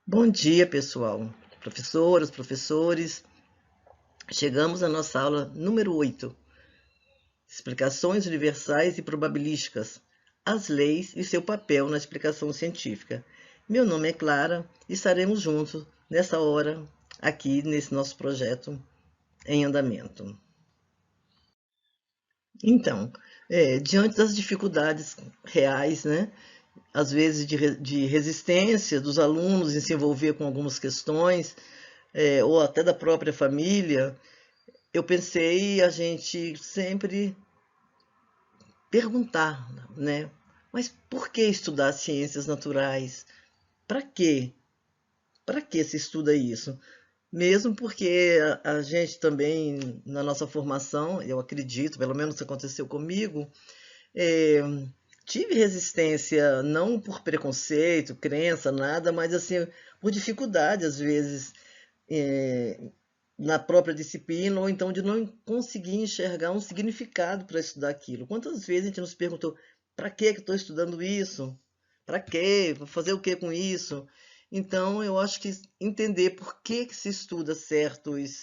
Bom dia, pessoal, professoras, professores. Chegamos à nossa aula número 8, Explicações Universais e Probabilísticas, as leis e seu papel na explicação científica. Meu nome é Clara e estaremos juntos nessa hora, aqui nesse nosso projeto em andamento. Então, diante das dificuldades reais, né, às vezes de resistência dos alunos em se envolver com algumas questões, ou até da própria família, eu pensei a gente sempre perguntar, né? Mas por que estudar ciências naturais? Para quê? Para que se estuda isso? Mesmo porque a gente também, na nossa formação, eu acredito, pelo menos isso aconteceu comigo, é, tive resistência não por preconceito, crença, nada, mas assim, por dificuldade, às vezes, na própria disciplina, ou então de não conseguir enxergar um significado para estudar aquilo. Quantas vezes a gente nos perguntou, para que estou estudando isso? Para quê? Vou fazer o que com isso? Então, eu acho que entender por que se estuda certas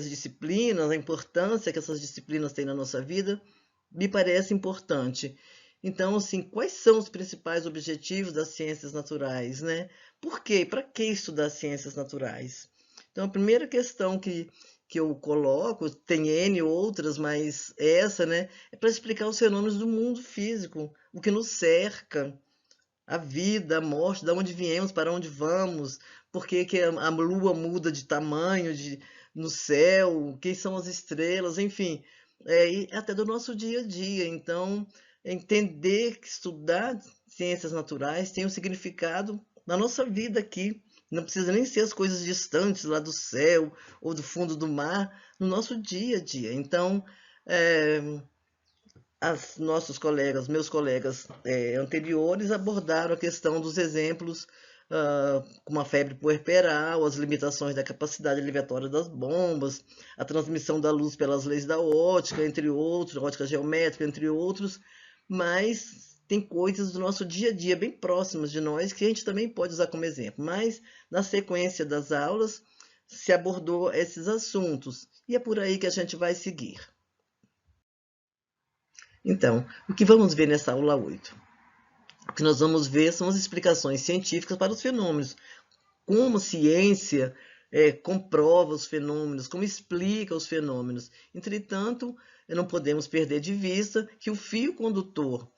disciplinas, a importância que essas disciplinas têm na nossa vida, me parece importante. Então, assim, quais são os principais objetivos das ciências naturais, né? Por quê? Para que estudar ciências naturais? Então, a primeira questão que eu coloco, tem N outras, mas essa, né, é para explicar os fenômenos do mundo físico, o que nos cerca, a vida, a morte, de onde viemos, para onde vamos, por que a lua muda de tamanho no céu, quem são as estrelas, enfim, e até do nosso dia a dia. Então, entender que estudar ciências naturais tem um significado na nossa vida aqui. Não precisa nem ser as coisas distantes lá do céu ou do fundo do mar, no nosso dia a dia. Então, é, nossos colegas, meus colegas anteriores abordaram a questão dos exemplos como a febre puerperal, as limitações da capacidade elevatória das bombas, a transmissão da luz pelas leis da ótica, entre outros, ótica geométrica, entre outros, mas tem coisas do nosso dia a dia bem próximas de nós que a gente também pode usar como exemplo. Mas na sequência das aulas se abordou esses assuntos e é por aí que a gente vai seguir. Então, o que vamos ver nessa aula 8? O que nós vamos ver são as explicações científicas para os fenômenos. Como a ciência comprova os fenômenos, como explica os fenômenos. Entretanto, não podemos perder de vista que o fio condutor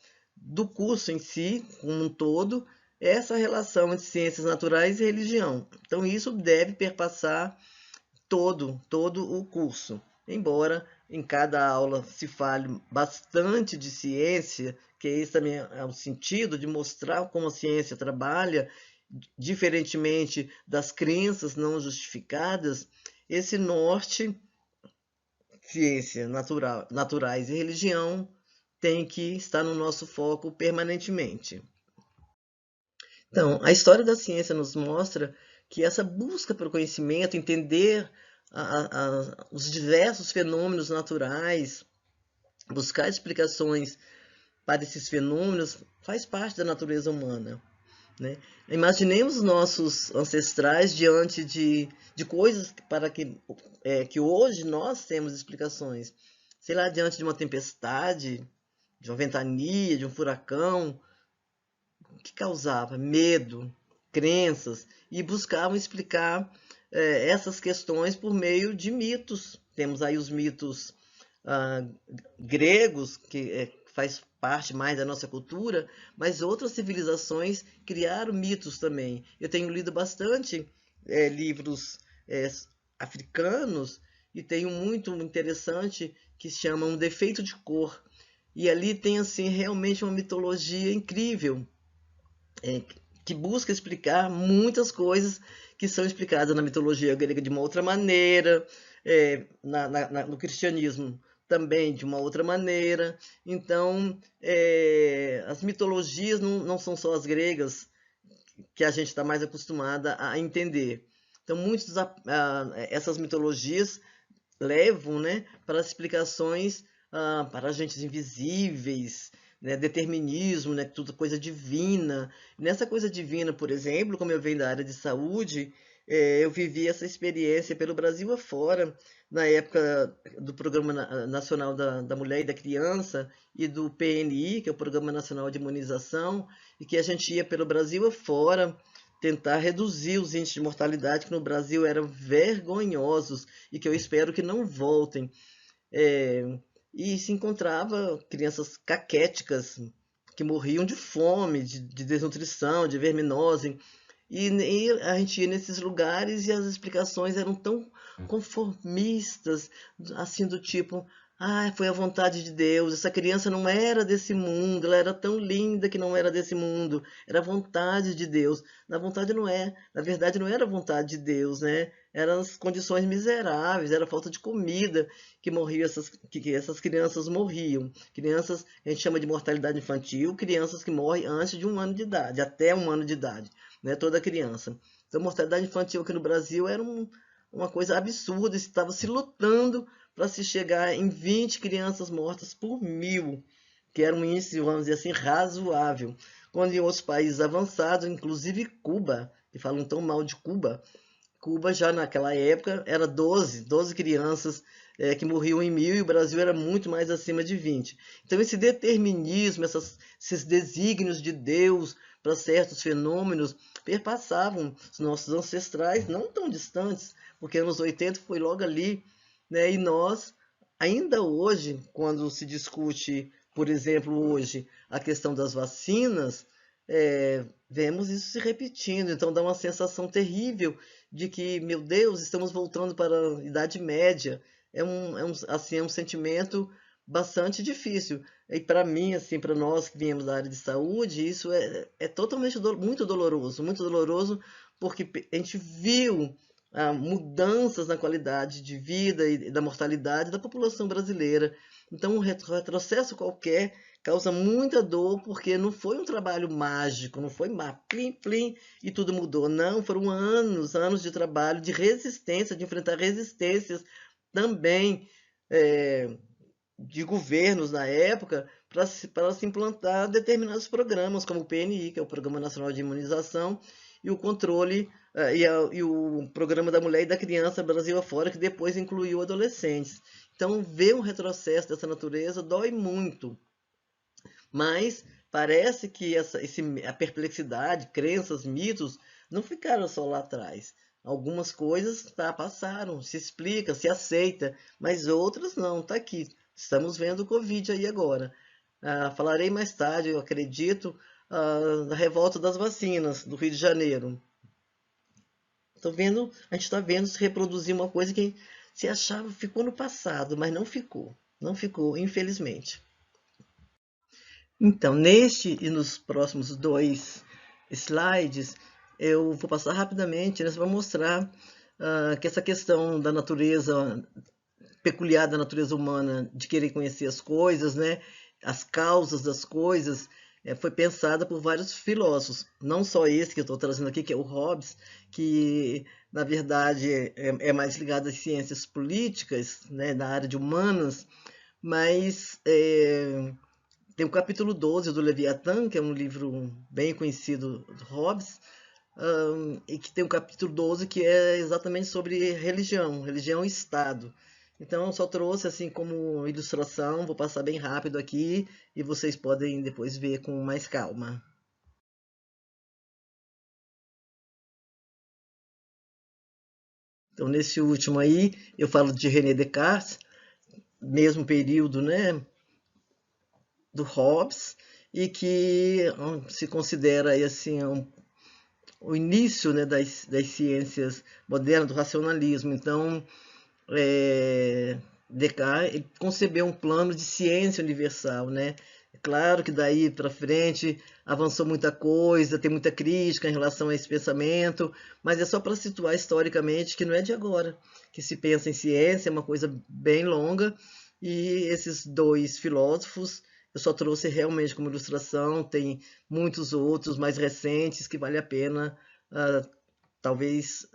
do curso em si, como um todo, é essa relação entre ciências naturais e religião. Então, isso deve perpassar todo o curso. Embora em cada aula se fale bastante de ciência, que esse também é o sentido de mostrar como a ciência trabalha, diferentemente das crenças não justificadas, esse norte, ciência naturais e religião, tem que estar no nosso foco permanentemente. Então, a história da ciência nos mostra que essa busca pelo conhecimento, entender os diversos fenômenos naturais, buscar explicações para esses fenômenos, faz parte da natureza humana. Né? Imaginemos os nossos ancestrais diante de coisas que hoje nós temos explicações. Sei lá, diante de uma tempestade, de uma ventania, de um furacão, que causava medo, crenças, e buscavam explicar essas questões por meio de mitos. Temos aí os mitos gregos, que faz parte mais da nossa cultura, mas outras civilizações criaram mitos também. Eu tenho lido bastante livros africanos e tenho muito interessante que se chama Um Defeito de Cor. E ali tem assim realmente uma mitologia incrível, é, que busca explicar muitas coisas que são explicadas na mitologia grega de uma outra maneira, no cristianismo também de uma outra maneira. Então, as mitologias não são só as gregas, que a gente está mais acostumada a entender. Então, essas mitologias levam, né, para explicações para agentes invisíveis, né, determinismo, né, tudo coisa divina. Nessa coisa divina, por exemplo, como eu venho da área de saúde, eu vivi essa experiência pelo Brasil afora, na época do Programa Nacional da Mulher e da Criança e do PNI, que é o Programa Nacional de Imunização, e que a gente ia pelo Brasil afora tentar reduzir os índices de mortalidade que no Brasil eram vergonhosos e que eu espero que não voltem. É, e se encontrava crianças caquéticas que morriam de fome, de desnutrição, de verminose. E a gente ia nesses lugares e as explicações eram tão conformistas, assim do tipo, ah, foi a vontade de Deus, essa criança não era desse mundo, ela era tão linda que não era desse mundo, era a vontade de Deus. Na vontade não é, na verdade não era a vontade de Deus, né? Eram as condições miseráveis, era a falta de comida que essas crianças morriam. Crianças, a gente chama de mortalidade infantil, crianças que morrem antes de 1 ano de idade, até 1 ano de idade, né? Toda criança. Então, a mortalidade infantil aqui no Brasil era uma coisa absurda, estava se lutando para se chegar em 20 crianças mortas por 1000, que era um índice, vamos dizer assim, razoável. Quando em outros países avançados, inclusive Cuba, que falam tão mal de Cuba, Cuba já naquela época era 12 crianças que morriam em 1000 e o Brasil era muito mais acima de 20. Então esse determinismo, esses desígnios de Deus para certos fenômenos perpassavam os nossos ancestrais, não tão distantes, porque anos 80 foi logo ali, né? E nós, ainda hoje, quando se discute, por exemplo, hoje, a questão das vacinas, vemos isso se repetindo, então dá uma sensação terrível de que, meu Deus, estamos voltando para a Idade Média. Assim, é um sentimento bastante difícil. E para mim, assim, para nós que viemos da área de saúde, isso é totalmente muito doloroso, porque a gente viu mudanças na qualidade de vida e da mortalidade da população brasileira. Então, um retrocesso qualquer causa muita dor, porque não foi um trabalho mágico, não foi plim, plim, e tudo mudou. Não, foram anos de trabalho, de resistência, de enfrentar resistências também de governos na época para se implantar determinados programas, como o PNI, que é o Programa Nacional de Imunização, e o controle e o Programa da Mulher e da Criança Brasil afora, que depois incluiu adolescentes. Então, ver um retrocesso dessa natureza dói muito, mas parece que a perplexidade, crenças, mitos, não ficaram só lá atrás. Algumas coisas passaram, se explica, se aceita, mas outras não, está aqui. Estamos vendo o Covid aí agora. Falarei mais tarde, eu acredito, da revolta das vacinas do Rio de Janeiro. A gente está vendo se reproduzir uma coisa que se achava ficou no passado, mas não ficou. Não ficou, infelizmente. Então, neste e nos próximos 2 slides, eu vou passar rapidamente, né, para mostrar que essa questão da natureza, peculiar da natureza humana, de querer conhecer as coisas, né, as causas das coisas, foi pensada por vários filósofos, não só esse que eu estou trazendo aqui, que é o Hobbes, que na verdade é mais ligado às ciências políticas, né, na área de humanas, mas tem o capítulo 12 do Leviatã, que é um livro bem conhecido do Hobbes, e que tem o capítulo 12 que é exatamente sobre religião e Estado. Então, eu só trouxe assim como ilustração, vou passar bem rápido aqui e vocês podem depois ver com mais calma. Então, nesse último aí, eu falo de René Descartes, mesmo período, né, do Hobbes, e que se considera assim, o início, né, das ciências modernas, do racionalismo. Então, Descartes ele concebeu um plano de ciência universal, né? É claro que daí para frente avançou muita coisa, tem muita crítica em relação a esse pensamento, mas é só para situar historicamente que não é de agora que se pensa em ciência, é uma coisa bem longa, e esses 2 filósofos Eu só trouxe realmente como ilustração, tem muitos outros mais recentes que vale a pena, talvez,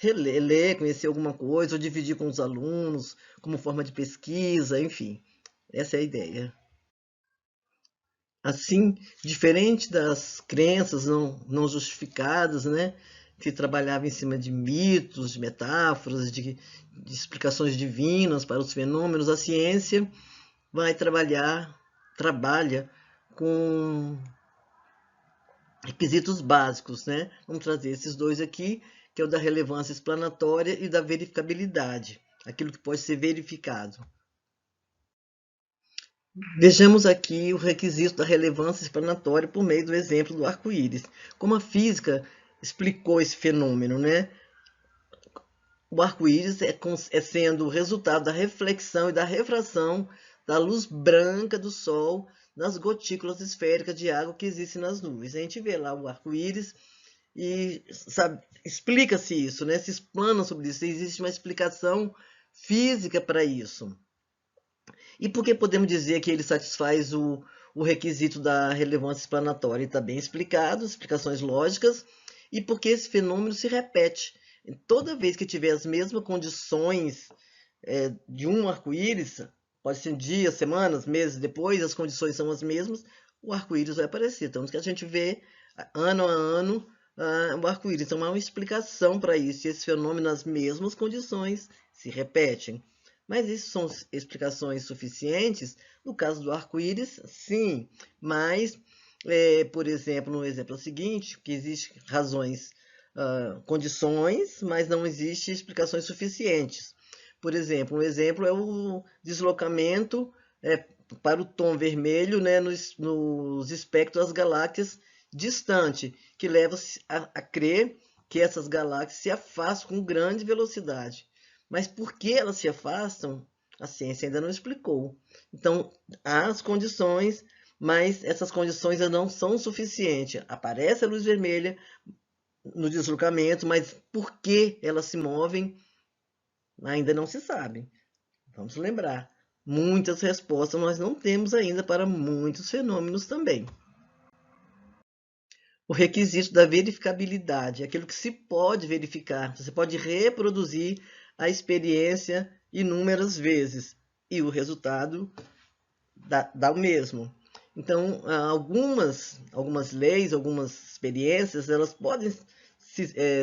reler, ler, conhecer alguma coisa, ou dividir com os alunos, como forma de pesquisa, enfim. Essa é a ideia. Assim, diferente das crenças não justificadas, né, que trabalhava em cima de mitos, de metáforas, de explicações divinas para os fenômenos, a ciência trabalha com requisitos básicos, né? Vamos trazer esses dois aqui, que é o da relevância explanatória e da verificabilidade, aquilo que pode ser verificado. Vejamos aqui o requisito da relevância explanatória por meio do exemplo do arco-íris. Como a física explicou esse fenômeno, né? O arco-íris é sendo o resultado da reflexão e da refração da luz branca do Sol nas gotículas esféricas de água que existem nas nuvens. A gente vê lá o arco-íris e explica-se isso, né? Se explana sobre isso, existe uma explicação física para isso. E por que podemos dizer que ele satisfaz o requisito da relevância explanatória? Está bem explicado, explicações lógicas, e porque esse fenômeno se repete. Toda vez que tiver as mesmas condições de um arco-íris, pode ser dias, semanas, meses depois, as condições são as mesmas, o arco-íris vai aparecer. Então, que a gente vê ano a ano o arco-íris. Então, há uma explicação para isso. E esse fenômeno, nas mesmas condições, se repetem. Mas isso são explicações suficientes? No caso do arco-íris, sim. Mas, por exemplo, no exemplo seguinte, que existem razões, condições, mas não existem explicações suficientes. Por exemplo, um exemplo é o deslocamento para o tom vermelho, né, nos espectros das galáxias distante, que leva a crer que essas galáxias se afastam com grande velocidade. Mas por que elas se afastam? A ciência ainda não explicou. Então, há as condições, mas essas condições ainda não são suficientes. Aparece a luz vermelha no deslocamento, mas por que elas se movem ainda não se sabe. Vamos lembrar, muitas respostas nós não temos ainda para muitos fenômenos também. O requisito da verificabilidade, aquilo que se pode verificar. Você pode reproduzir a experiência inúmeras vezes e o resultado dá o mesmo. Então, algumas leis, algumas experiências, elas podem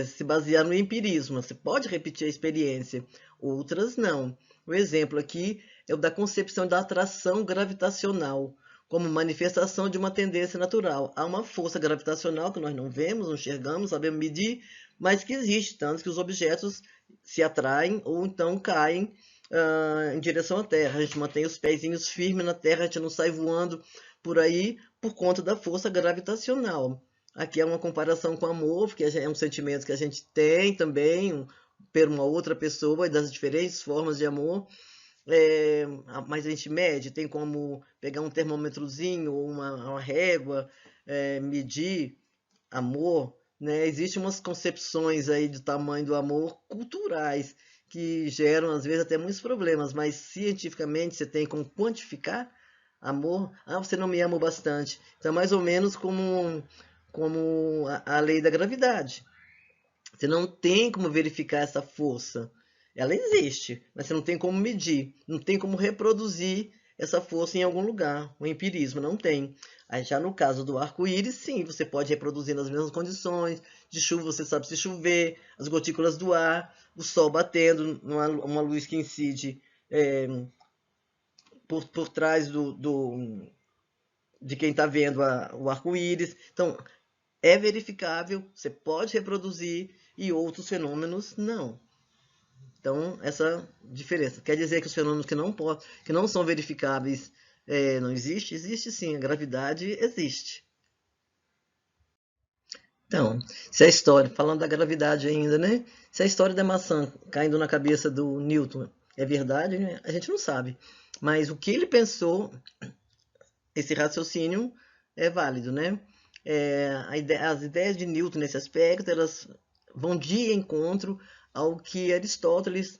se basear no empirismo. Você pode repetir a experiência, outras não. O exemplo aqui é o da concepção da atração gravitacional como manifestação de uma tendência natural. Há uma força gravitacional que nós não vemos, não enxergamos, sabemos medir, mas que existe, tanto que os objetos se atraem ou então caem em direção à Terra. A gente mantém os pezinhos firmes na Terra, a gente não sai voando por aí por conta da força gravitacional. Aqui é uma comparação com amor, porque é um sentimento que a gente tem também por uma outra pessoa, das diferentes formas de amor. Mas a gente mede, tem como pegar um termômetrozinho ou uma régua, medir amor, né? Existem umas concepções aí do tamanho do amor culturais que geram às vezes até muitos problemas, mas cientificamente você tem como quantificar amor. Ah, você não me ama bastante. Então, mais ou menos como a lei da gravidade. Você não tem como verificar essa força. Ela existe, mas você não tem como medir, não tem como reproduzir essa força em algum lugar. O empirismo não tem. Aí já no caso do arco-íris, sim, você pode reproduzir nas mesmas condições. De chuva, você sabe se chover, as gotículas do ar, o sol batendo, uma luz que incide por trás de quem está vendo o arco-íris. Então, é verificável, você pode reproduzir e outros fenômenos não. Então, essa diferença. Quer dizer que os fenômenos que não são verificáveis não existe? Existe sim, a gravidade existe. Então, se a história, falando da gravidade ainda, né? Se a história da maçã caindo na cabeça do Newton é verdade, né? A gente não sabe. Mas o que ele pensou, esse raciocínio é válido, né? As ideias de Newton nesse aspecto, elas vão de encontro ao que Aristóteles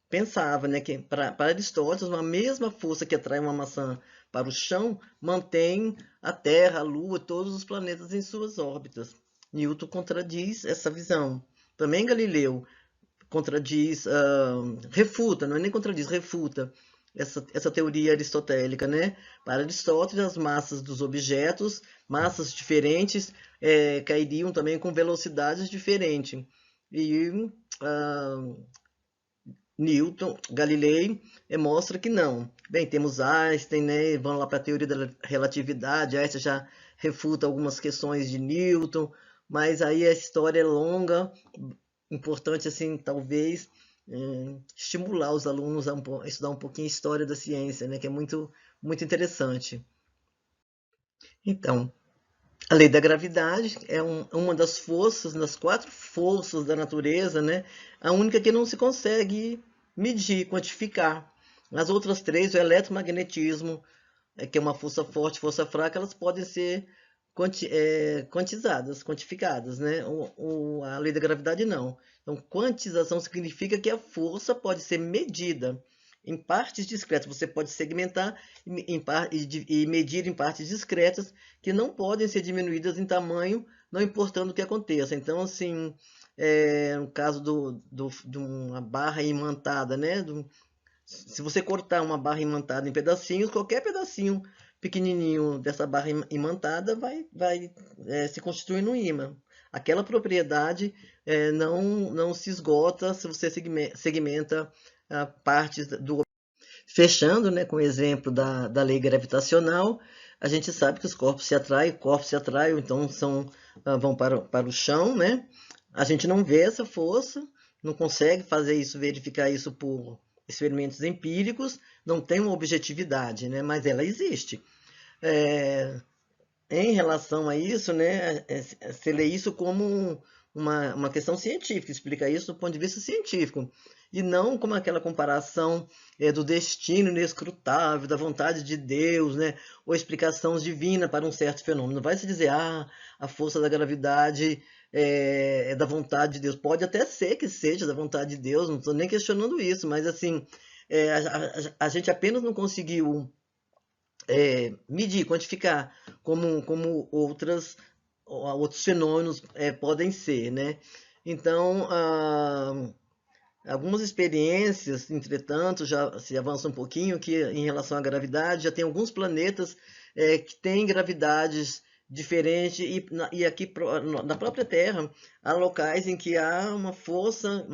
pensava, né? Que para Aristóteles, uma mesma força que atrai uma maçã para o chão, mantém a Terra, a Lua, todos os planetas em suas órbitas. Newton contradiz essa visão. Também Galileu contradiz, refuta, não é nem contradiz, refuta essa teoria aristotélica, né? Para Aristóteles, as massas dos objetos, massas diferentes, cairiam também com velocidades diferentes. E Newton, Galilei, mostra que não. Bem, temos Einstein, né? Vamos lá para a teoria da relatividade. Einstein já refuta algumas questões de Newton, mas aí a história é longa. Importante, assim, talvez estimular os alunos a estudar um pouquinho a história da ciência, né? Que é muito, muito interessante. Então, a lei da gravidade é uma das forças, das 4 forças da natureza, né? A única que não se consegue medir, quantificar. As outras 3, o eletromagnetismo, que é uma força forte, força fraca, elas podem ser quantizadas, quantificadas, né? A lei da gravidade não. Então, quantização significa que a força pode ser medida em partes discretas. Você pode segmentar e medir em partes discretas que não podem ser diminuídas em tamanho, não importando o que aconteça. Então, assim, no caso de uma barra imantada, né? Se você cortar uma barra imantada em pedacinhos, qualquer pedacinho pequenininho dessa barra imantada vai se constituir num ímã. Aquela propriedade não se esgota se você segmenta partes do. Fechando, né, com o exemplo da lei gravitacional, a gente sabe que os corpos se atraem, ou então vão para o chão, né? A gente não vê essa força, não consegue fazer isso, verificar isso por experimentos empíricos, não tem uma objetividade, né? Mas ela existe. Em relação a isso, né, você lê isso como uma questão científica, explica isso do ponto de vista científico, e não como aquela comparação do destino inescrutável, da vontade de Deus, né, ou explicação divina para um certo fenômeno. Não vai se dizer, a força da gravidade é da vontade de Deus. Pode até ser que seja da vontade de Deus, não estou nem questionando isso, mas assim, a gente apenas não conseguiu medir, quantificar como outros fenômenos podem ser, né? Então, algumas experiências, entretanto, já se avança um pouquinho que em relação à gravidade, já tem alguns planetas que têm gravidades diferentes e aqui na própria Terra há locais em que há uma força,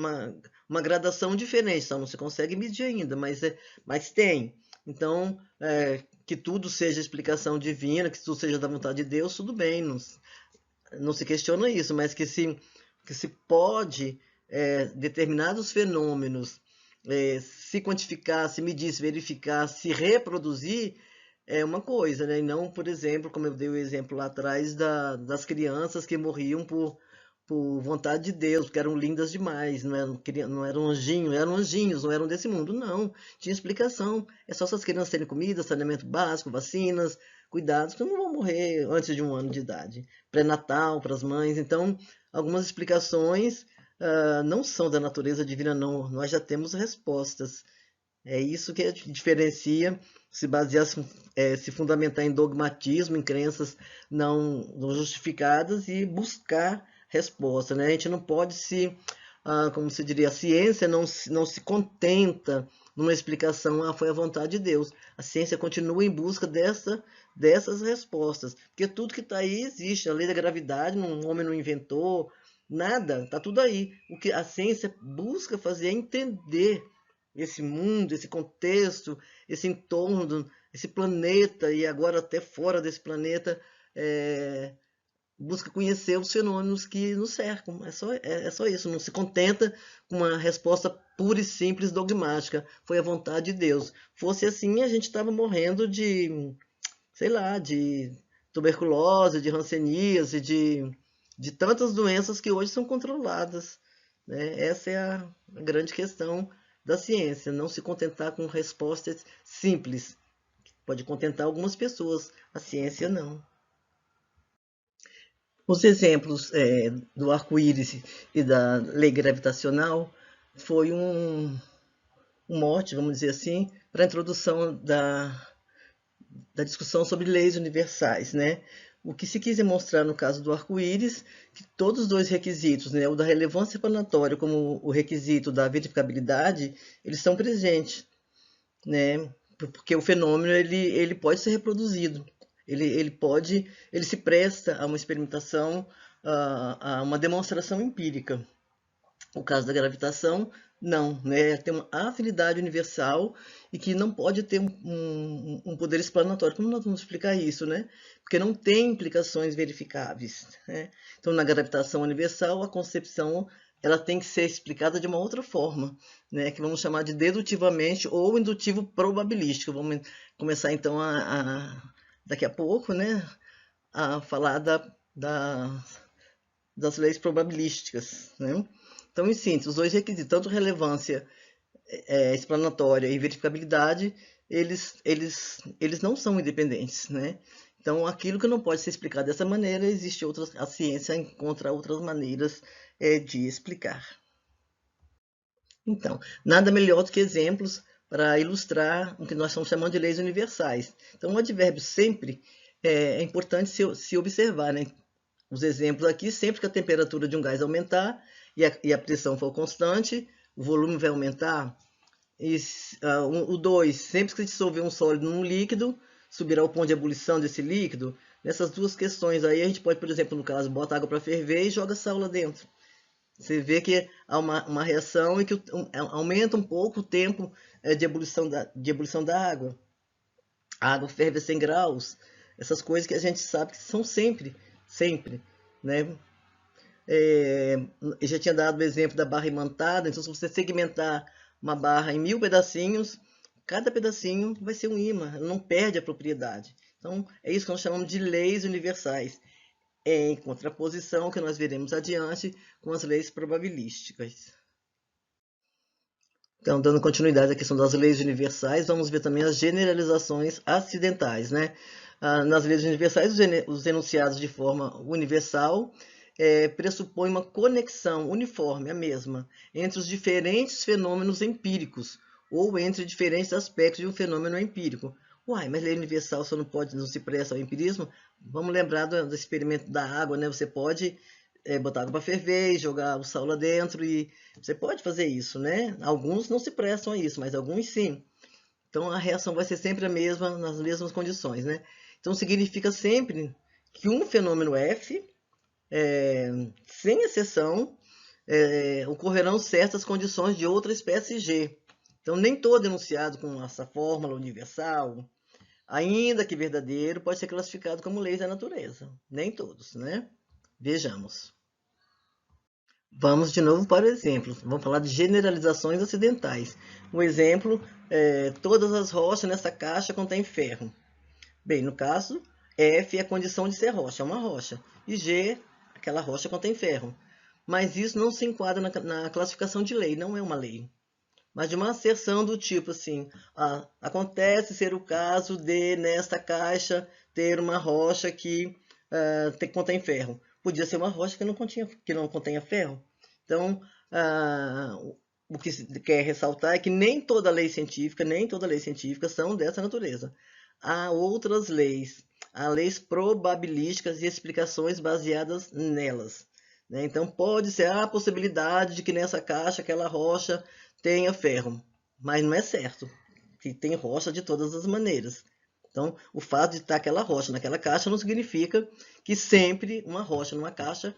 uma gradação diferente, então não se consegue medir ainda, mas tem. Então, que tudo seja explicação divina, que tudo seja da vontade de Deus, tudo bem, não se questiona isso, mas que se pode determinados fenômenos se quantificar, se medir, se verificar, se reproduzir, é uma coisa, né? E não, por exemplo, como eu dei o exemplo lá atrás das crianças que morriam por vontade de Deus, porque eram lindas demais, não eram anjinhos, não eram desse mundo, não, tinha explicação, é só essas crianças terem comida, saneamento básico, vacinas, cuidados, que não vão morrer antes de 1 ano de idade, pré-natal para as mães, então, algumas explicações não são da natureza divina, não, nós já temos respostas, é isso que diferencia, se basear, se fundamentar em dogmatismo, em crenças não justificadas e buscar resposta, né? A gente não pode como se diria, a ciência não se contenta numa explicação, foi a vontade de Deus. A ciência continua em busca dessas respostas, porque tudo que está aí existe. A lei da gravidade, um homem não inventou, nada, está tudo aí. O que a ciência busca fazer é entender esse mundo, esse contexto, esse entorno, esse planeta, e agora até fora desse planeta, busca conhecer os fenômenos que nos cercam. É só isso, não se contenta com uma resposta pura e simples dogmática. Foi a vontade de Deus. Fosse assim, a gente estava morrendo sei lá, de tuberculose, de hanseníase, de tantas doenças que hoje são controladas, né? Essa é a grande questão da ciência, não se contentar com respostas simples. Pode contentar algumas pessoas, a ciência não. Os exemplos do arco-íris e da lei gravitacional foi um mote, vamos dizer assim, para a introdução da discussão sobre leis universais, né? O que se quis demonstrar no caso do arco-íris, que todos os dois requisitos, né, o da relevância explanatória como o requisito da verificabilidade, eles estão presentes, né? Porque o fenômeno ele pode ser reproduzido, ele se presta a uma experimentação, a uma demonstração empírica. O caso da gravitação, não, né? Tem uma afinidade universal e que não pode ter um poder explanatório. Como nós vamos explicar isso, né? Porque não tem implicações verificáveis, né? Então, na gravitação universal, a concepção ela tem que ser explicada de uma outra forma, né? Que vamos chamar de dedutivamente ou indutivo probabilístico. Vamos começar, então, daqui a pouco, né? A falar das leis probabilísticas, né? Então, em síntese, os dois requisitos, tanto relevância explanatória e verificabilidade, eles não são independentes, né? Então, aquilo que não pode ser explicado dessa maneira, a ciência encontra outras maneiras de explicar. Então, nada melhor do que exemplos para ilustrar o que nós estamos chamando de leis universais. Então, o advérbio sempre é importante se observar, né? Os exemplos aqui, sempre que a temperatura de um gás aumentar e a pressão for constante, o volume vai aumentar. O 2, sempre que se dissolver um sólido num líquido, subirá o ponto de ebulição desse líquido. Nessas duas questões aí, a gente pode, por exemplo, no caso, bota água para ferver e joga sal lá dentro. Você vê que há uma reação e que aumenta um pouco o tempo de ebulição da água. A água ferve a 100 graus. Essas coisas que a gente sabe que são sempre, né? Eu já tinha dado o exemplo da barra imantada, então se você segmentar uma barra em 1000 pedacinhos, cada pedacinho vai ser um ímã, não perde a propriedade. Então, é isso que nós chamamos de leis universais, em contraposição, que nós veremos adiante, com as leis probabilísticas. Então, dando continuidade à questão das leis universais, vamos ver também as generalizações acidentais, né? Nas leis universais, os enunciados de forma universal pressupõem uma conexão uniforme, a mesma, entre os diferentes fenômenos empíricos, ou entre diferentes aspectos de um fenômeno empírico. Uai, mas lei universal só não se presta ao empirismo? Vamos lembrar do experimento da água, né? Você pode botar água para ferver e jogar o sal lá dentro, e você pode fazer isso, né? Alguns não se prestam a isso, mas alguns sim. Então a reação vai ser sempre a mesma, nas mesmas condições, né? Então significa sempre que um fenômeno F, sem exceção, ocorrerão certas condições de outra espécie G. Então nem todo enunciado com essa fórmula universal, ainda que verdadeiro, pode ser classificado como leis da natureza. Nem todos, né? Vejamos. Vamos de novo para o exemplo. Vamos falar de generalizações acidentais. O exemplo, todas as rochas nessa caixa contêm ferro. Bem, no caso, F é a condição de ser rocha, é uma rocha. E G, aquela rocha contém ferro. Mas isso não se enquadra na classificação de lei, não é uma lei. Mas de uma asserção do tipo assim, acontece ser o caso de, nesta caixa, ter uma rocha que contém ferro. Podia ser uma rocha que não contenha ferro. Então, o que se quer ressaltar é que nem toda lei científica são dessa natureza. Há outras leis, há leis probabilísticas e explicações baseadas nelas, né? Então, pode ser a possibilidade de que nessa caixa, aquela rocha tenha ferro, mas não é certo que tem rocha de todas as maneiras. Então, o fato de estar aquela rocha naquela caixa não significa que sempre uma rocha numa caixa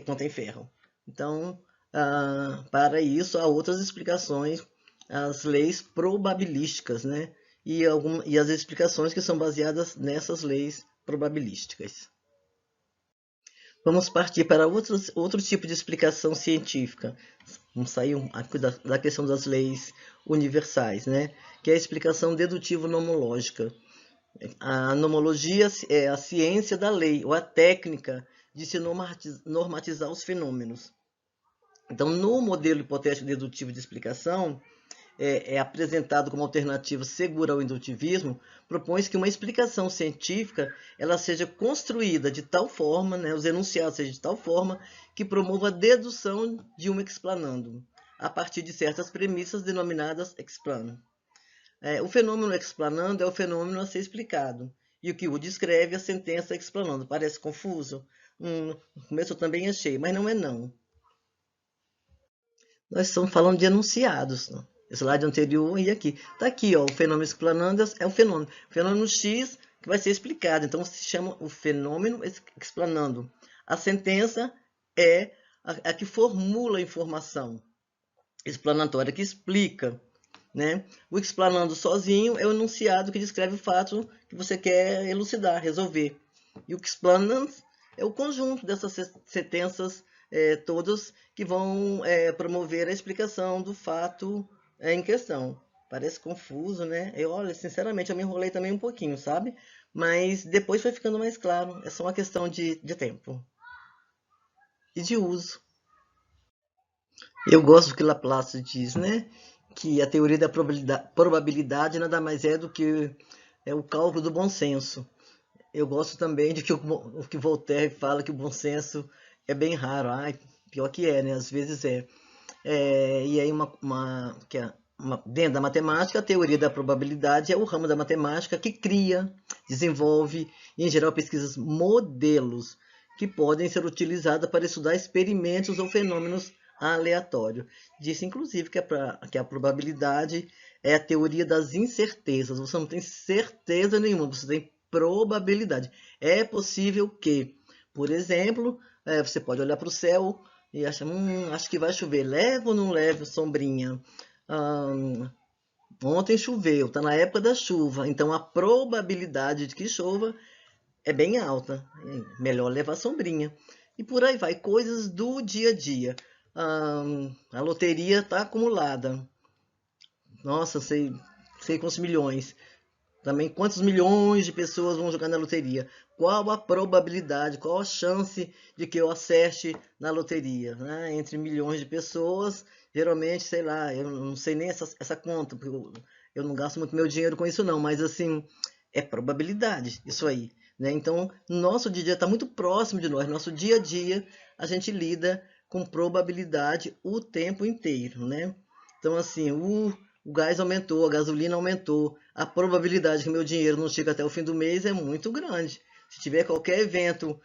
contém ferro. Então, para isso, há outras explicações, as leis probabilísticas, né? E as explicações que são baseadas nessas leis probabilísticas. Vamos partir para outro tipo de explicação científica. Vamos sair da questão das leis universais, né? Que é a explicação dedutivo-nomológica. A nomologia é a ciência da lei, ou a técnica de se normatizar os fenômenos. Então, no modelo hipotético dedutivo de explicação, apresentado como alternativa segura ao indutivismo, propõe-se que uma explicação científica ela seja construída de tal forma, né, os enunciados sejam de tal forma, que promova a dedução de um explanando, a partir de certas premissas denominadas explanum. O fenômeno explanando é o fenômeno a ser explicado. E o que o descreve é a sentença explanando. Parece confuso? No começo eu também achei, mas não é não. Nós estamos falando de enunciados. Né? Slide anterior e aqui. Está aqui, ó, o fenômeno explanando é o fenômeno. Fenômeno X que vai ser explicado. Então, se chama o fenômeno explanando. A sentença é a que formula a informação explanatória, que explica. Né? O explanando sozinho é o enunciado que descreve o fato que você quer elucidar, resolver. E o explanans é o conjunto dessas sentenças todas que vão promover a explicação do fato em questão. Parece confuso, né? Olha, sinceramente, eu me enrolei também um pouquinho, sabe? Mas depois foi ficando mais claro. É só uma questão de tempo e de uso. Eu gosto do que Laplace diz, né? Que a teoria da probabilidade nada mais é do que o cálculo do bom senso. Eu gosto também de que o que Voltaire fala que o bom senso é bem raro. Ai, pior que é, né? Às vezes é. E aí dentro da matemática, a teoria da probabilidade é o ramo da matemática que cria, desenvolve e, em geral, pesquisas modelos que podem ser utilizados para estudar experimentos ou fenômenos aleatórios. Disse, inclusive, que a probabilidade é a teoria das incertezas. Você não tem certeza nenhuma, você tem probabilidade. É possível que, por exemplo, você pode olhar para o céu e acha, acho que vai chover. Leva ou não leva sombrinha? Ontem choveu, está na época da chuva, então a probabilidade de que chova é bem alta. Melhor levar sombrinha. E por aí vai, coisas do dia a dia. A loteria está acumulada. Nossa, sei quantos milhões. Também quantos milhões de pessoas vão jogar na loteria? Qual a probabilidade, qual a chance de que eu acerte na loteria? Né? Entre milhões de pessoas, geralmente, sei lá, eu não sei nem essa conta, porque eu não gasto muito meu dinheiro com isso não, mas assim, é probabilidade isso aí. Né? Então, nosso dia a dia está muito próximo de nós, nosso dia a dia a gente lida com probabilidade o tempo inteiro. Né? Então, assim, o gás aumentou, a gasolina aumentou, a probabilidade que meu dinheiro não chega até o fim do mês é muito grande. Se tiver qualquer evento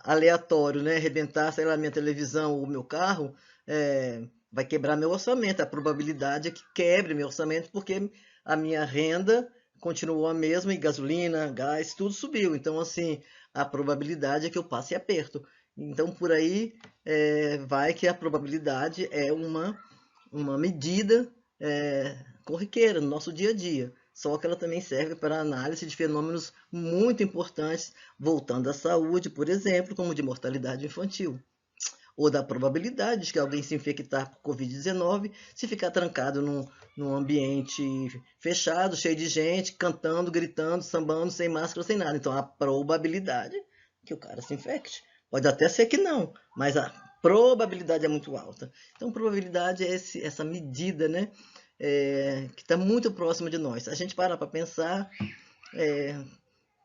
aleatório, né, arrebentar, sei lá, minha televisão ou meu carro, vai quebrar meu orçamento. A probabilidade é que quebre meu orçamento porque a minha renda continuou a mesma e gasolina, gás, tudo subiu. Então, assim, a probabilidade é que eu passe aperto. Então, por aí vai que a probabilidade é uma medida corriqueira no nosso dia a dia, só que ela também serve para análise de fenômenos muito importantes, voltando à saúde, por exemplo, como de mortalidade infantil, ou da probabilidade de que alguém se infectar por Covid-19 se ficar trancado num ambiente fechado, cheio de gente, cantando, gritando, sambando, sem máscara, sem nada. Então, a probabilidade que o cara se infecte. Pode até ser que não, mas a probabilidade é muito alta. Então, probabilidade é essa medida, né, que está muito próxima de nós. A gente para pensar,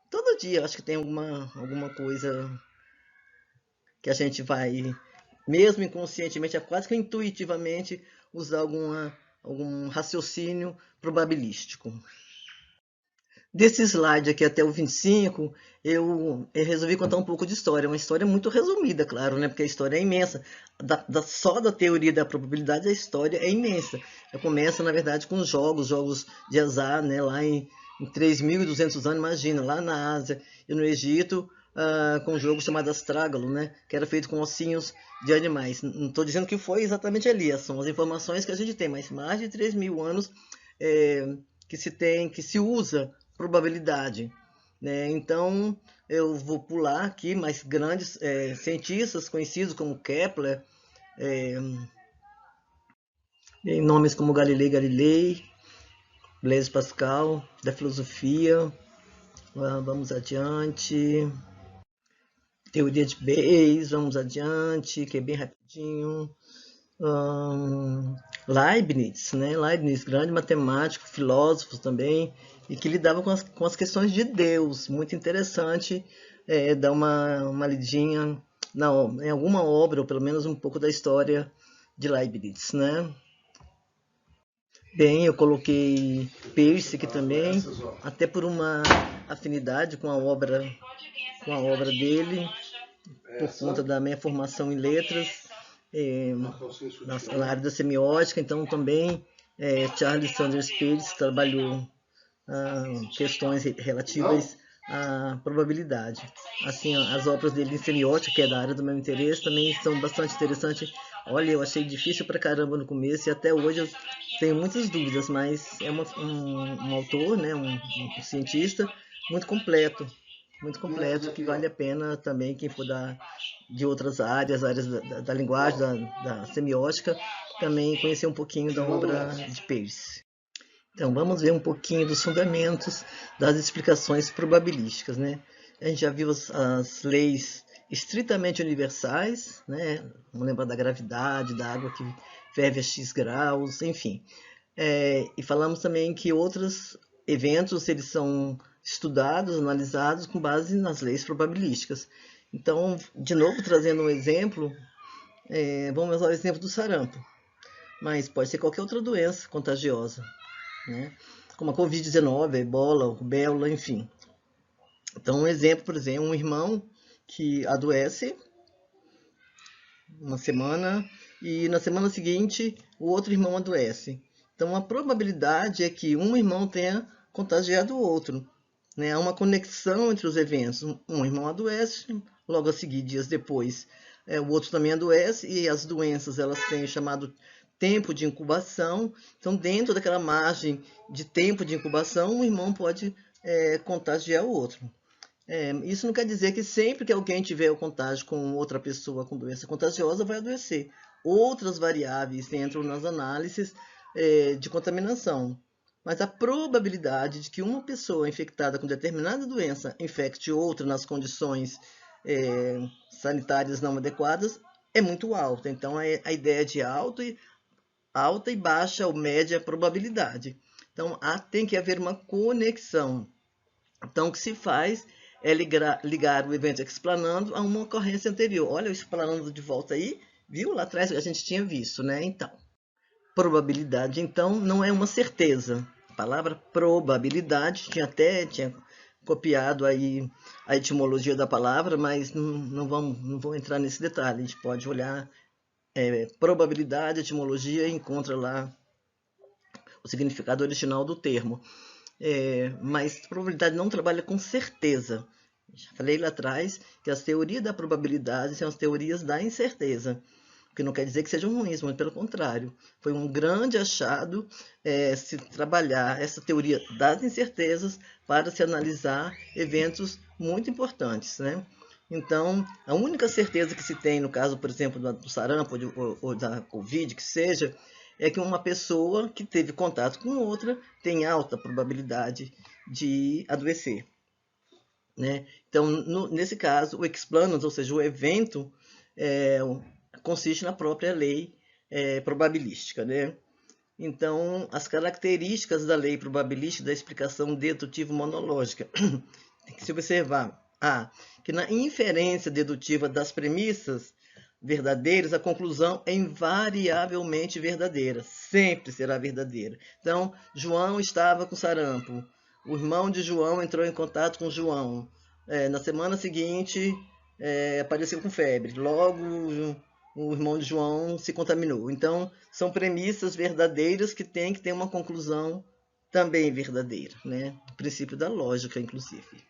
todo dia acho que tem alguma coisa que a gente vai, mesmo inconscientemente, quase que intuitivamente, usar algum raciocínio probabilístico. Desse slide aqui até o 25, eu resolvi contar um pouco de história. Uma história muito resumida, claro, né? Porque a história é imensa. Só da teoria da probabilidade, a história é imensa. Ela começa, na verdade, com jogos de azar, né? Lá em 3.200 anos, imagina, lá na Ásia e no Egito, com um jogo chamado Astrágalo, né? Que era feito com ossinhos de animais. Não estou dizendo que foi exatamente ali, são as informações que a gente tem, mas mais de 3.000 anos que se usa probabilidade. Né? Então, eu vou pular aqui, mas grandes cientistas conhecidos como Kepler, em nomes como Galilei, Blaise Pascal, da filosofia. Vamos adiante. Teoria de Bayes, vamos adiante, que é bem rapidinho. Leibniz, né? Leibniz, grande matemático, filósofo também, e que lidava com as questões de Deus. Muito interessante dar uma lidinha em alguma obra, ou pelo menos um pouco da história de Leibniz, né? Bem, eu coloquei Peirce aqui também, até por uma afinidade com a obra dele, por conta da minha formação em letras, na área da semiótica. Então também Charles Sanders Peirce trabalhou questões relativas à probabilidade. Assim, as obras dele em semiótica, que é da área do meu interesse, também são bastante interessantes. Olha, eu achei difícil pra caramba no começo e até hoje eu tenho muitas dúvidas, mas é um autor, né, um cientista muito completo, que vale a pena também quem for de outras áreas, da linguagem, da semiótica, também conhecer um pouquinho da obra de Peirce. Então, vamos ver um pouquinho dos fundamentos das explicações probabilísticas, né? A gente já viu as leis estritamente universais, né? Vamos lembrar da gravidade, da água que ferve a X graus, enfim. E falamos também que outros eventos eles são estudados, analisados com base nas leis probabilísticas. Então, de novo, trazendo um exemplo, vamos usar o exemplo do sarampo, mas pode ser qualquer outra doença contagiosa, né? Como a Covid-19, a ebola, rubéola, enfim. Então, um exemplo, por exemplo, um irmão que adoece uma semana e na semana seguinte o outro irmão adoece. Então, a probabilidade é que um irmão tenha contagiado o outro, né? Há uma conexão entre os eventos. Um irmão adoece, logo a seguir, dias depois, o outro também adoece, e as doenças elas têm o chamado tempo de incubação. Então, dentro daquela margem de tempo de incubação, um irmão pode contagiar o outro. Isso não quer dizer que sempre que alguém tiver o contágio com outra pessoa com doença contagiosa vai adoecer. Outras variáveis entram nas análises de contaminação. Mas a probabilidade de que uma pessoa infectada com determinada doença infecte outra nas condições sanitárias não adequadas é muito alta. Então, a ideia de alta e baixa ou média probabilidade. Então, tem que haver uma conexão. Então, o que se faz é ligar o evento explanando a uma ocorrência anterior. Olha o explanando de volta aí, viu? Lá atrás a gente tinha visto, né? Então, probabilidade, então, não é uma certeza. A palavra probabilidade, tinha copiado aí a etimologia da palavra, mas não vou entrar nesse detalhe. A gente pode olhar probabilidade, etimologia, e encontra lá o significado original do termo. Mas probabilidade não trabalha com certeza. Já falei lá atrás que as teorias da probabilidade são as teorias da incerteza, o que não quer dizer que sejam ruins, mas pelo contrário. Foi um grande achado se trabalhar essa teoria das incertezas para se analisar eventos muito importantes, né? Então, a única certeza que se tem, no caso, por exemplo, do sarampo ou da Covid, que seja, é que uma pessoa que teve contato com outra tem alta probabilidade de adoecer, né? Então, nesse caso, o explanans, ou seja, o evento, consiste na própria lei probabilística, né? Então, as características da lei probabilística da explicação dedutiva monológica tem que se observar que na inferência dedutiva das premissas verdadeiras, a conclusão é invariavelmente verdadeira, sempre será verdadeira. Então, João estava com sarampo, o irmão de João entrou em contato com João, na semana seguinte apareceu com febre, logo o irmão de João se contaminou. Então, são premissas verdadeiras que têm que ter uma conclusão também verdadeira, né? O princípio da lógica, inclusive.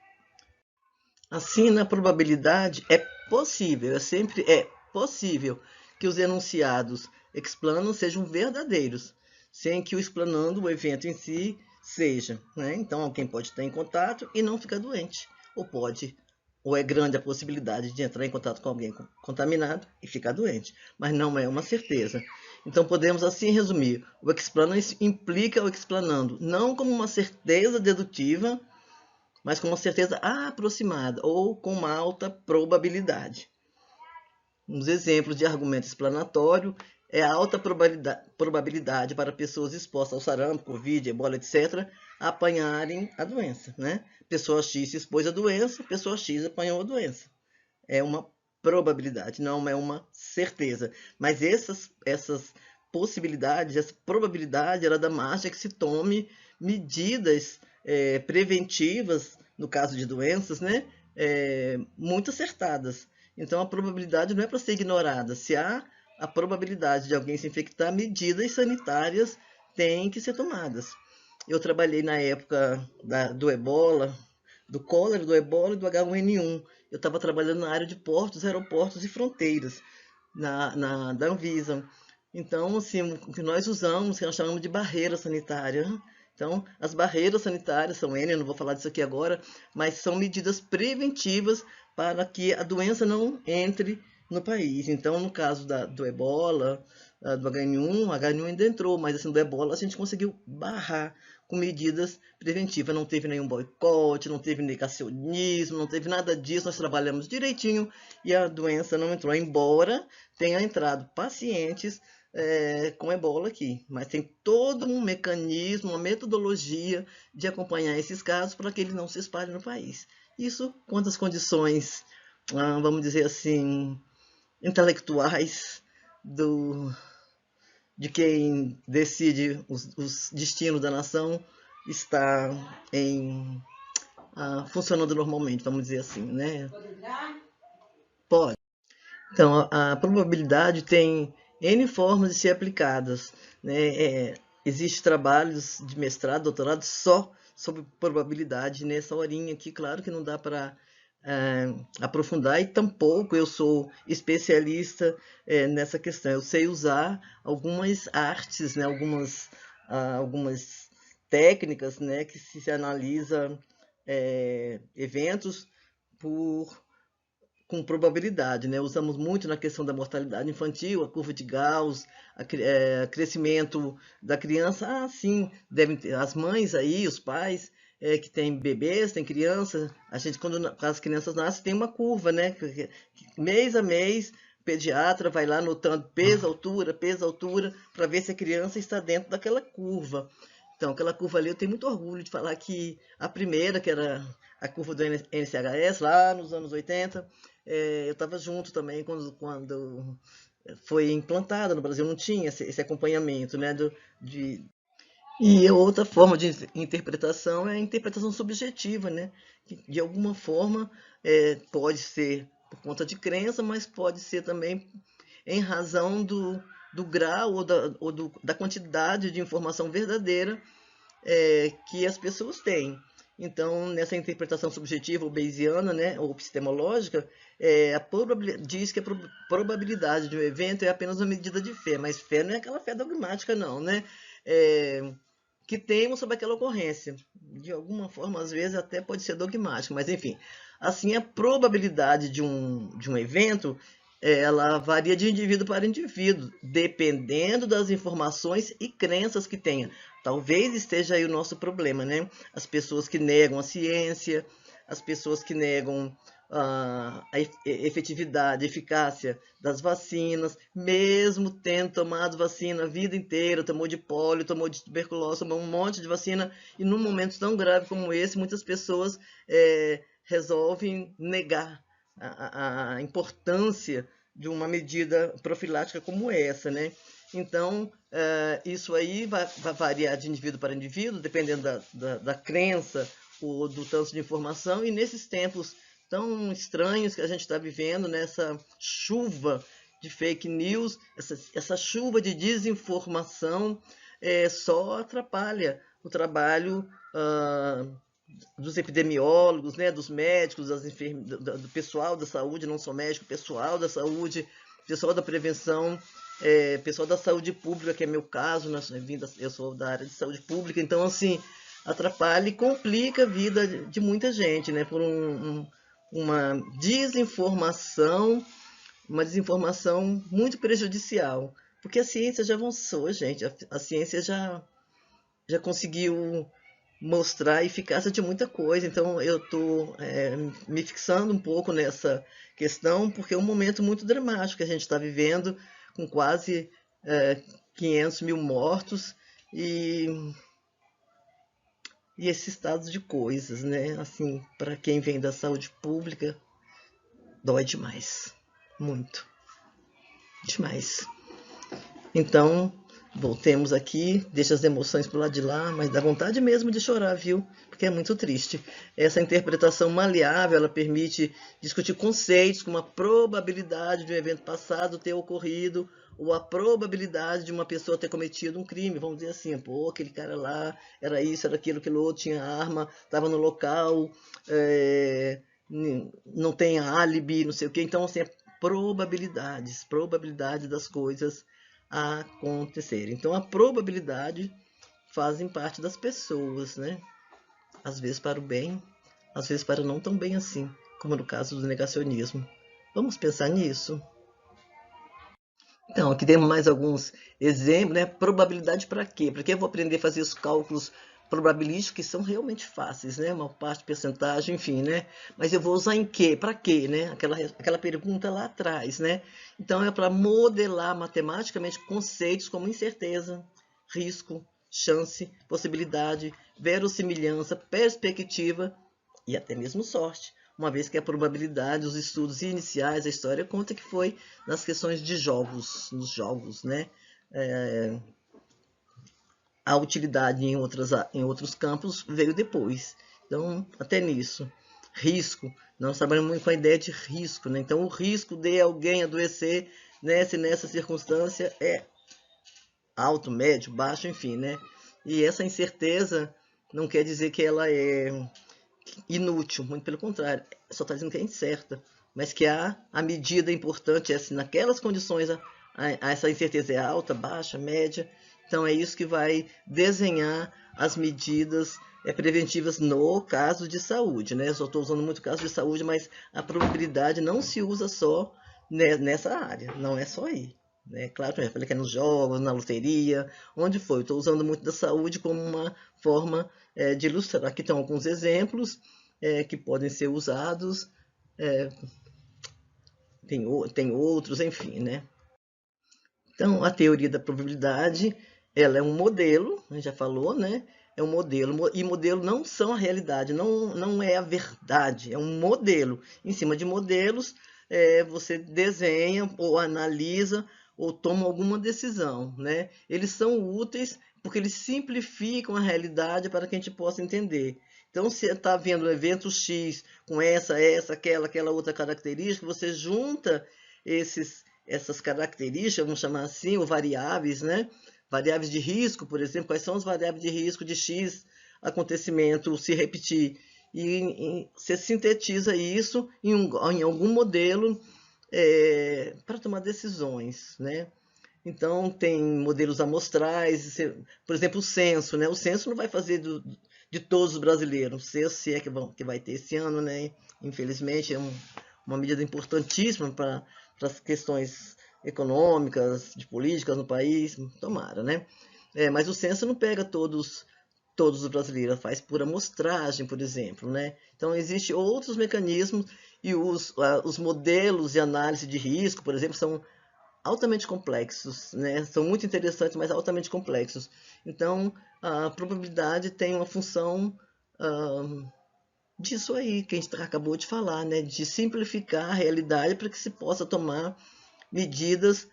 Assim, na probabilidade, sempre é possível que os enunciados explanam sejam verdadeiros, sem que o explanando, o evento em si, seja, né? Então, alguém pode estar em contato e não ficar doente, ou é grande a possibilidade de entrar em contato com alguém contaminado e ficar doente, mas não é uma certeza. Então, podemos assim resumir: o explanam implica o explanando, não como uma certeza dedutiva, mas com uma certeza aproximada ou com uma alta probabilidade. Uns exemplos de argumento explanatório é a alta probabilidade para pessoas expostas ao sarampo, Covid, ebola, etc., apanharem a doença, né? Pessoa X se expôs à doença, pessoa X apanhou a doença. É uma probabilidade, não é uma certeza. Mas essas possibilidade, essa probabilidade, ela dá margem a que se tome medidas preventivas, no caso de doenças, né, muito acertadas. Então, a probabilidade não é para ser ignorada. Se há a probabilidade de alguém se infectar, medidas sanitárias têm que ser tomadas. Eu trabalhei na época do ebola, do cólera, do ebola e do H1N1. Eu estava trabalhando na área de portos, aeroportos e fronteiras, da Anvisa. Então, assim, o que nós usamos, que nós chamamos de barreira sanitária. Então, as barreiras sanitárias são N, eu não vou falar disso aqui agora, mas são medidas preventivas para que a doença não entre no país. Então, no caso do ebola, do H1N1, o H1N1 ainda entrou, mas assim, do ebola a gente conseguiu barrar com medidas preventivas. Não teve nenhum boicote, não teve negacionismo, não teve nada disso. Nós trabalhamos direitinho e a doença não entrou, embora tenha entrado pacientes com ebola aqui. Mas tem todo um mecanismo, uma metodologia de acompanhar esses casos para que eles não se espalhem no país. Isso quando as condições, vamos dizer assim, intelectuais de quem decide os destinos da nação está funcionando normalmente, vamos dizer assim, né? Pode. Então, a probabilidade tem N formas de ser aplicadas, né? Existem trabalhos de mestrado, doutorado só sobre probabilidade nessa horinha aqui. Claro que não dá para aprofundar, e tampouco eu sou especialista nessa questão. Eu sei usar algumas artes, né? Algumas técnicas, né? Que se analisa eventos com probabilidade, né? Usamos muito na questão da mortalidade infantil, a curva de Gauss, crescimento da criança. Sim, devem ter as mães aí, os pais que têm bebês, têm crianças. A gente, quando as crianças nascem, tem uma curva, né? Mês a mês, o pediatra vai lá anotando peso, altura, para ver se a criança está dentro daquela curva. Então, aquela curva ali, eu tenho muito orgulho de falar que a primeira, que era a curva do NCHS, lá nos anos 80, eu estava junto também quando foi implantada no Brasil, não tinha esse acompanhamento, né? E outra forma de interpretação é a interpretação subjetiva, né? Que de alguma forma pode ser por conta de crença, mas pode ser também em razão do grau ou da quantidade de informação verdadeira que as pessoas têm. Então, nessa interpretação subjetiva ou bayesiana, né, ou epistemológica, diz que a probabilidade de um evento é apenas uma medida de fé, mas fé não é aquela fé dogmática, não, né? Que temos sobre aquela ocorrência. De alguma forma, às vezes, até pode ser dogmático, mas enfim. Assim, a probabilidade de um evento ela varia de indivíduo para indivíduo, dependendo das informações e crenças que tenha. Talvez esteja aí o nosso problema, né? As pessoas que negam a ciência, as pessoas que negam a efetividade, a eficácia das vacinas, mesmo tendo tomado vacina a vida inteira, tomou de pólio, tomou de tuberculose, tomou um monte de vacina, e num momento tão grave como esse, muitas pessoas resolvem negar a importância de uma medida profilática como essa, né? Então, isso aí vai variar de indivíduo para indivíduo, dependendo da crença ou do tanto de informação, e nesses tempos tão estranhos que a gente está vivendo, nessa chuva de fake news, essa chuva de desinformação, só atrapalha o trabalho dos epidemiólogos, né, dos médicos, do pessoal da saúde, não só médico, pessoal da saúde, pessoal da prevenção, pessoal da saúde pública, que é meu caso, né, eu sou da área de saúde pública, então, assim, atrapalha e complica a vida de muita gente, né, por uma desinformação muito prejudicial, porque a ciência já avançou, gente, a ciência já conseguiu mostrar a eficácia de muita coisa. Então, eu estou me fixando um pouco nessa questão, porque é um momento muito dramático que a gente está vivendo, com quase 500 mil mortos, e esse estado de coisas, né? Assim, para quem vem da saúde pública, dói demais. Muito. Demais. Então, Voltemos aqui, deixa as emoções pro lado de lá, mas dá vontade mesmo de chorar, viu? Porque é muito triste. Essa interpretação maleável, ela permite discutir conceitos como a probabilidade de um evento passado ter ocorrido ou a probabilidade de uma pessoa ter cometido um crime. Vamos dizer assim, pô, aquele cara lá era isso, era aquilo, aquilo outro, tinha arma, estava no local, não tem álibi, não sei o quê. Então, assim, probabilidades das coisas acontecer. Então, a probabilidade fazem parte das pessoas, né? Às vezes para o bem, às vezes para não tão bem assim, como no caso do negacionismo. Vamos pensar nisso? Então, aqui temos mais alguns exemplos, né? Probabilidade para quê? Para que eu vou aprender a fazer os cálculos probabilísticos que são realmente fáceis, né? Uma parte, percentagem, enfim, né? Mas eu vou usar em quê? Para quê, né? Aquela pergunta lá atrás, né? Então, é para modelar matematicamente conceitos como incerteza, risco, chance, possibilidade, verossimilhança, perspectiva e até mesmo sorte, uma vez que a probabilidade, os estudos iniciais, a história conta que foi nas questões de jogos, nos jogos, né? É, a utilidade em outros campos veio depois. Então, até nisso. Risco. Nós trabalhamos muito com a ideia de risco, né? Então, o risco de alguém adoecer nessa circunstância é alto, médio, baixo, enfim, né? E essa incerteza não quer dizer que ela é inútil, muito pelo contrário, só está dizendo que é incerta, mas que a medida importante é se naquelas condições essa incerteza é alta, baixa, média, então é isso que vai desenhar as medidas preventivas no caso de saúde, né? Eu só estou usando muito caso de saúde, mas a probabilidade não se usa só nessa área, não é só aí. Né? Claro, eu falei que é nos jogos, na loteria, onde foi. Estou usando muito da saúde como uma forma de ilustrar. Aqui estão alguns exemplos que podem ser usados, é, tem outros, enfim, né? Então, a teoria da probabilidade, ela é um modelo, a gente já falou, né? É um modelo, e modelo não são a realidade, não é a verdade, é um modelo. Em cima de modelos, você desenha ou analisa ou toma alguma decisão, né? Eles são úteis porque eles simplificam a realidade para que a gente possa entender. Então, se está vendo um evento X com aquela outra característica, você junta essas características, vamos chamar assim, ou variáveis, né? Variáveis de risco, por exemplo, quais são as variáveis de risco de X acontecimento se repetir? E você sintetiza isso em algum modelo para tomar decisões, né? Então, tem modelos amostrais, por exemplo, o censo, né? O censo não vai fazer de todos os brasileiros, o censo, se é que vai ter esse ano, né? Infelizmente, é uma medida importantíssima para as questões econômicas, de políticas no país, tomara, né? Mas o censo não pega todos os brasileiros, faz por amostragem, por exemplo, né? Então, existem outros mecanismos e os modelos de análise de risco, por exemplo, são altamente complexos, né? São muito interessantes, mas altamente complexos. Então, a probabilidade tem uma função disso aí que a gente acabou de falar, né? De simplificar a realidade para que se possa tomar medidas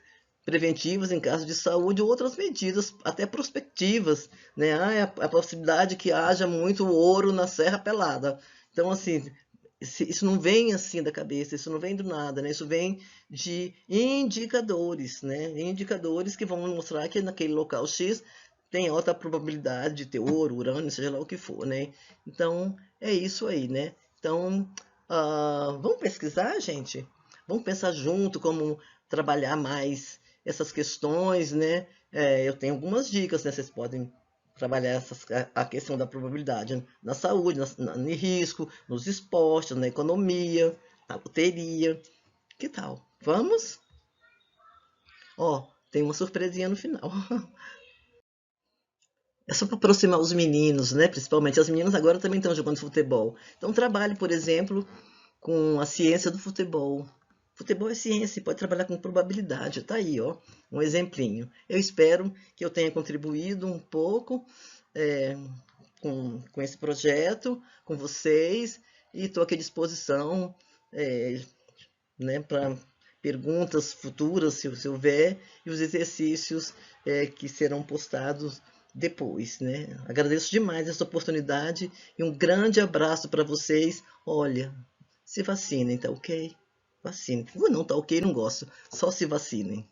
preventivas em caso de saúde ou outras medidas, até prospectivas, né? A possibilidade que haja muito ouro na Serra Pelada. Então, assim, isso não vem assim da cabeça, isso não vem do nada, né? Isso vem de indicadores, né? Indicadores que vão mostrar que naquele local X tem alta probabilidade de ter ouro, urânio, seja lá o que for, né? Então, é isso aí, né? Então, vamos pesquisar, gente? Vamos pensar junto como trabalhar mais essas questões, né? Eu tenho algumas dicas, né? Vocês podem trabalhar a questão da probabilidade na saúde, no risco, nos esportes, na economia, na loteria. Que tal? Vamos? Ó, tem uma surpresinha no final. É só para aproximar os meninos, né? Principalmente as meninas agora também estão jogando futebol. Então trabalhe, por exemplo, com a ciência do futebol. Futebol é ciência, pode trabalhar com probabilidade. Tá aí, ó, um exemplinho. Eu espero que eu tenha contribuído um pouco com esse projeto, com vocês, e estou aqui à disposição, né, para perguntas futuras, se houver, e os exercícios que serão postados depois, né? Agradeço demais essa oportunidade e um grande abraço para vocês. Olha, se vacinem, tá ok? Vacinem. Não, tá ok, não gosto. Só se vacinem.